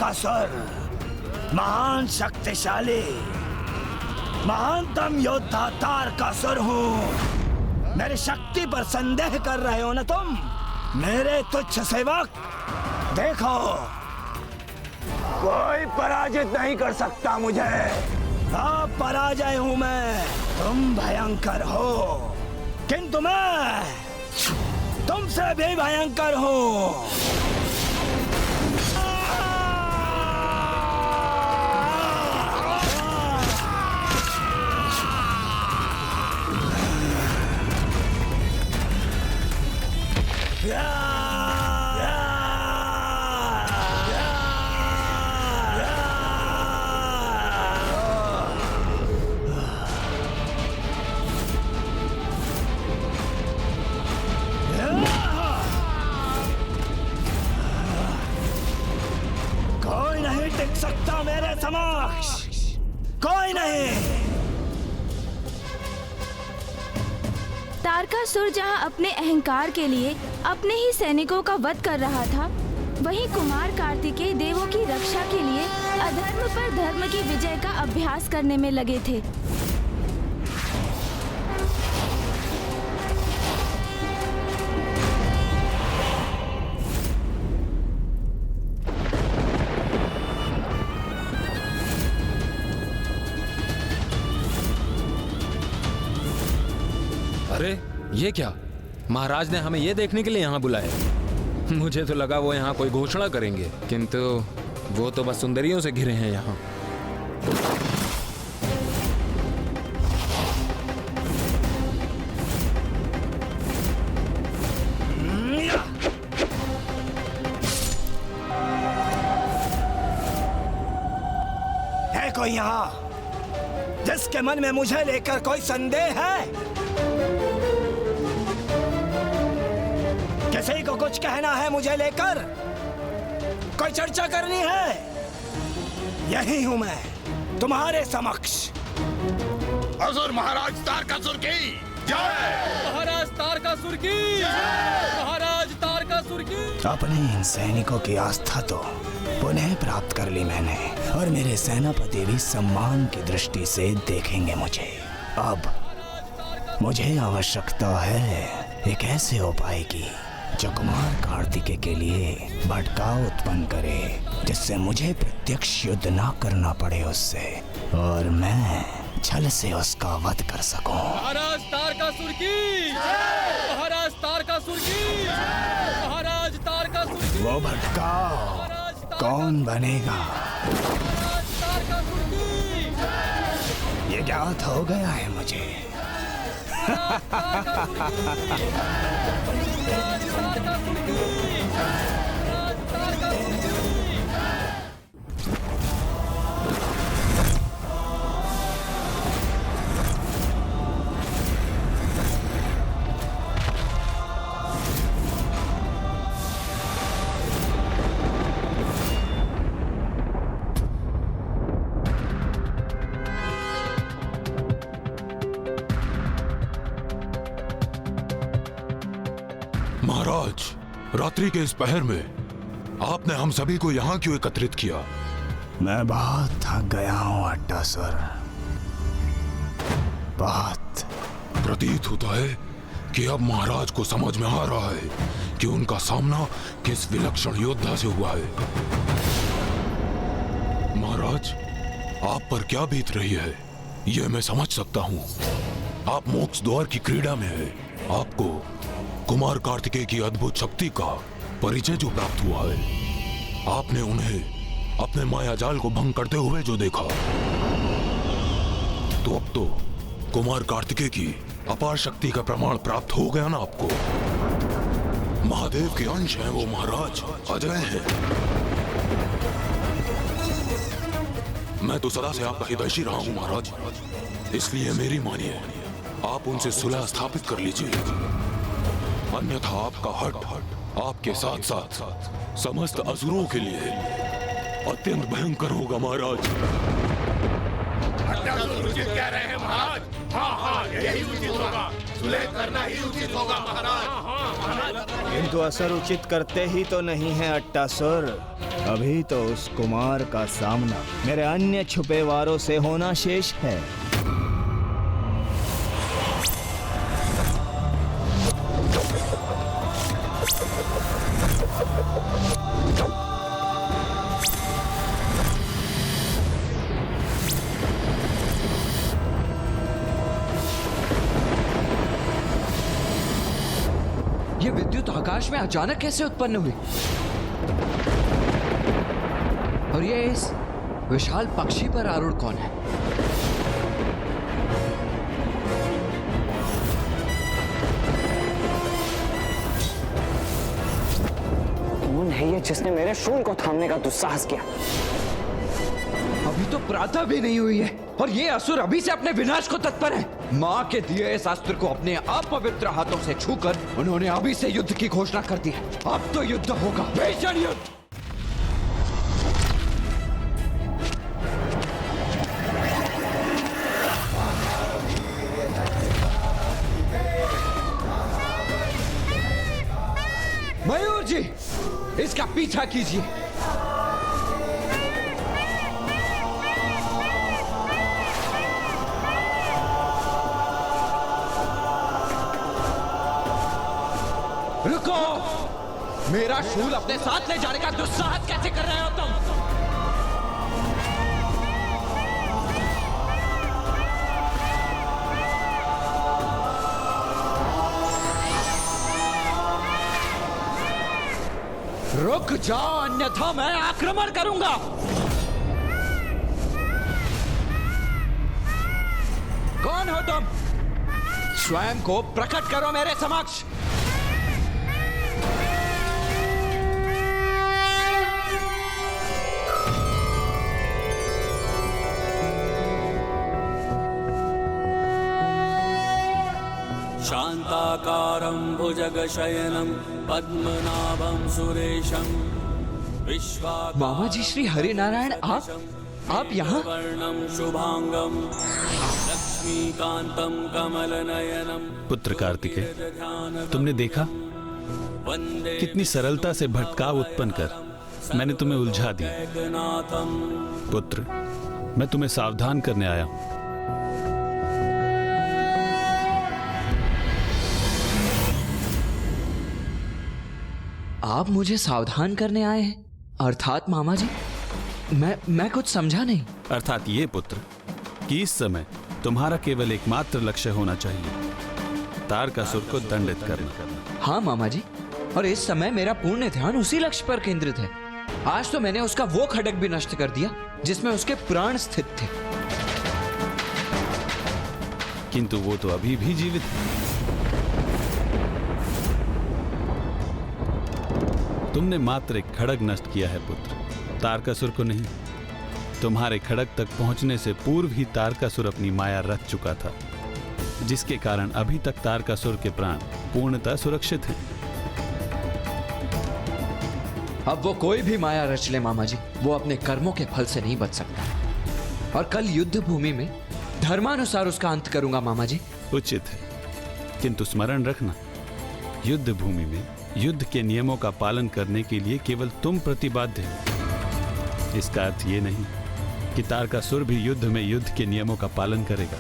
तारकासुर, महान शक्तिशाली महानतम योद्धा तारकासुर हूँ। मेरी शक्ति पर संदेह कर रहे हो ना तुम, मेरे तुच्छ सेवक? देखो, कोई पराजित नहीं कर सकता मुझे। अब पराजय हूँ मैं। तुम भयंकर हो, किंतु मैं तुमसे भी भयंकर हूँ। कोई नहीं टिक सकता मेरे समक्ष, कोई नहीं। तारकासुर जहां अपने अहंकार के लिए अपने ही सैनिकों का वध कर रहा था, वहीं कुमार कार्तिकेय देवों की रक्षा के लिए अधर्म पर धर्म की विजय का अभ्यास करने में लगे थे। अरे ये क्या? महाराज ने हमें ये देखने के लिए यहाँ बुलाया। मुझे तो लगा वो यहाँ कोई घोषणा करेंगे, किंतु वो तो बस सुंदरियों से घिरे हैं यहाँ। है कोई यहाँ जिसके मन में मुझे लेकर कोई संदेह है? किसी को कुछ कहना है मुझे लेकर? कोई चर्चा करनी है? यही हूं मैं तुम्हारे समक्ष। असुर महाराज तारकासुर की जय! महाराज तारकासुर की जय! महाराज तारकासुर की। अपने इन सैनिकों की आस्था तो पुनः प्राप्त कर ली मैंने, और मेरे सेनापति भी सम्मान की दृष्टि से देखेंगे मुझे। अब मुझे आवश्यकता है एक ऐसे उपाय की जो कुमार कार्तिकेय के लिए भटकाव उत्पन्न करे, जिससे मुझे प्रत्यक्ष युद्ध ना करना पड़े उससे, और मैं छल से उसका वध कर सकूं। महाराज तारकासुर की जय! महाराज तारकासुर की जय! महाराज तारकासुर की। वो भटकाव कौन बनेगा? महाराज तारकासुर की जय! ये ज्ञात हो गया है मुझे। महाराज, रात्रि के इस पहर में आपने हम सभी को यहाँ क्यों एकत्रित किया? मैं बहुत थक गया हूँ अट्टासुर, बहुत। प्रतीत होता है कि अब महाराज को समझ में आ रहा है कि उनका सामना किस विलक्षण योद्धा से हुआ है। महाराज, आप पर क्या बीत रही है यह मैं समझ सकता हूँ। आप मोक्ष द्वार की क्रीड़ा में है। आपको कुमार कार्तिकेय की अद्भुत शक्ति का परिचय जो प्राप्त हुआ है, आपने उन्हें अपने मायाजाल को भंग करते हुए जो देखा, तो अब तो कुमार कार्तिकेय की अपार शक्ति का प्रमाण प्राप्त हो गया ना आपको। महादेव के अंश हैं वो महाराज, अजय हैं। मैं तो सदा से आपका हितैषी रहा हूं महाराज, इसलिए मेरी मानिए, आप उनसे सुलह स्थापित कर लीजिए, अन्यथा आपका हट आपके साथ साथ समस्त असुरों के लिए अत्यंत भयंकर होगा महाराज। उचित कह रहे हैं महाराज। हाँ, यही उचित होगा, सुलह करना ही उचित होगा महाराज। किंतु असर उचित करते ही तो नहीं है अट्टासुर, अभी तो उस कुमार का सामना मेरे अन्य छुपे वारों से होना शेष है। ये विद्युत आकाश में अचानक कैसे उत्पन्न हुई? और ये इस विशाल पक्षी पर आरूढ़ कौन है? कौन है ये जिसने मेरे शूल को थामने का दुस्साहस किया? अभी तो प्रातः भी नहीं हुई है और ये असुर अभी से अपने विनाश को तत्पर है। माँ के दिए इस अस्त्र को अपने अपवित्र हाथों से छूकर उन्होंने अभी से युद्ध की घोषणा कर दी है। अब तो युद्ध होगा, भीषण युद्ध। मयूर जी, इसका पीछा कीजिए। रुको! मेरा शूल अपने साथ ले जाने का दुस्साहस कैसे कर रहे हो तुम? रुक जाओ, अन्यथा मैं आक्रमण करूंगा। कौन हो तुम? स्वयं को प्रकट करो मेरे समक्ष। शान्ताकारं भुजगशयनं पद्मनाभं सुरेशं विश्वाकारं मामा जी, श्री हरिनारायण, आप यहाँ? वर्णं शुभांगं लक्ष्मीकान्तं कमलनयनं। पुत्र कार्तिकेय, तुमने देखा कितनी सरलता से भटकाव उत्पन्न कर मैंने तुम्हें उलझा दिया। पुत्र, मैं तुम्हें सावधान करने आया हूं। आप मुझे सावधान करने आए हैं? अर्थात मामा जी, मैं कुछ समझा नहीं। अर्थात ये पुत्र कि इस समय तुम्हारा केवल एकमात्र लक्ष्य होना चाहिए, तारकासुर को दंडित करना। हाँ मामा जी, और इस समय मेरा पूर्ण ध्यान उसी लक्ष्य पर केंद्रित है। आज तो मैंने उसका वो खड्ग भी नष्ट कर दिया जिसमें उसके प्राण स्थित थे। किंतु वो तो अभी भी जीवित है। तुमने मात्र एक खड्ग नष्ट किया है पुत्र, तारकासुर को नहीं। तुम्हारे खड्ग तक पहुंचने से पूर्व ही तारकासुर अपनी माया रच चुका था, जिसके कारण अभी तक तारकासुर के प्राण पूर्णतः सुरक्षित हैं। अब वो कोई भी माया रच ले मामा जी, वो अपने कर्मों के फल से नहीं बच सकता। और कल युद्ध भूमि में धर्मानुसार उसका अंत करूंगा मामा जी। उचित है, किंतु स्मरण रखना, युद्ध भूमि में युद्ध के नियमों का पालन करने के लिए केवल तुम प्रतिबद्ध हो। इसका अर्थ ये नहीं कि तारकासुर भी युद्ध में युद्ध के नियमों का पालन करेगा।